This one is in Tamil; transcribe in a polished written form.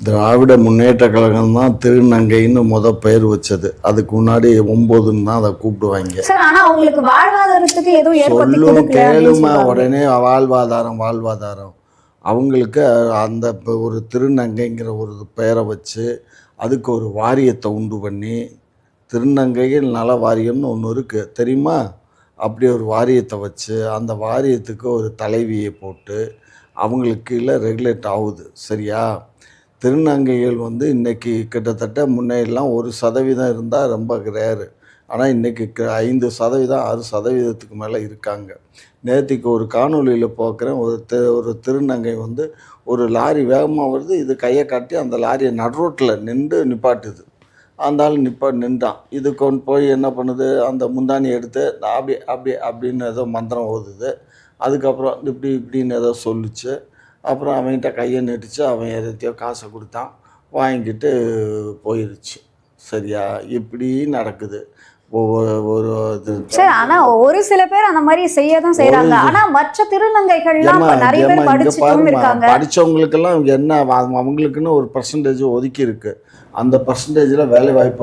திராவிட முன்னேற்ற கழகம் தான் திருநங்கைன்னு பெயர் வச்சது. அதுக்கு முன்னாடி 9ன்னு தான் அதை கூப்பிடுவாங்க. சார், ஆனா அவங்களுக்கு வாழ்வாதாரத்துக்கு எதுவும் ஏற்படுத்தி சொல்லும் கேளுமா கொடுக்கல. உடனே வாழ்வாதாரம் அவங்களுக்கு அந்த ஒரு திருநங்கைங்கிற ஒரு பெயரை வச்சு அதுக்கு ஒரு வாரியத்தை உண்டு பண்ணி திருநங்கைகள் நல வாரியம்னு ஒன்று இருக்குது தெரியுமா? அப்படி ஒரு வாரியத்தை வச்சு அந்த வாரியத்துக்கு ஒரு தலைவியை போட்டு அவங்களுக்கு கீழே ரெகுலேட் ஆகுது. சரியா? திருநங்கைகள் இன்றைக்கி கிட்டத்தட்ட முன்னையெல்லாம் 1% இருந்தால் ரொம்ப ரேரு. ஆனால் இன்றைக்கி 5%, 6%க்கு மேலே இருக்காங்க. நேற்றுக்கு ஒரு காணொலியில் பார்க்குறேன், ஒரு திருநங்கை ஒரு லாரி வேகமாக வருது, இது கையை காட்டி அந்த லாரியை நடுரோட்டில் நிப்பாட்டுது. அந்த ஆள் நின்றான். இது கொண்டு போய் என்ன பண்ணுது, அந்த முந்தானி எடுத்து அப்படின்னு ஏதோ மந்திரம் ஓதுது. அதுக்கப்புறம் இப்படின்னு ஏதோ சொல்லிச்சு. அப்புறம் அவன்கிட்ட கையை நீட்டிச்சு, அவன் எதையோ காசை கொடுத்தான், வாங்கிட்டு போயிடுச்சு. சரியா? இப்படி நடக்குது. சரி, ஆனா ஒரு சில பேர் அந்த மாதிரி செய்யதான் செய்யறாங்க. ஆனா மற்ற திருநங்கைகள்லாம் நிறைய பேர் படிச்சுட்டும் இருக்காங்க. படிச்சவங்களுக்கெல்லாம் என்ன அவங்களுக்குன்னு ஒரு பர்சன்டேஜ் ஒதுக்கி இருக்கு. அந்த பர்சன்டேஜ்ல வேலை வாய்ப்பு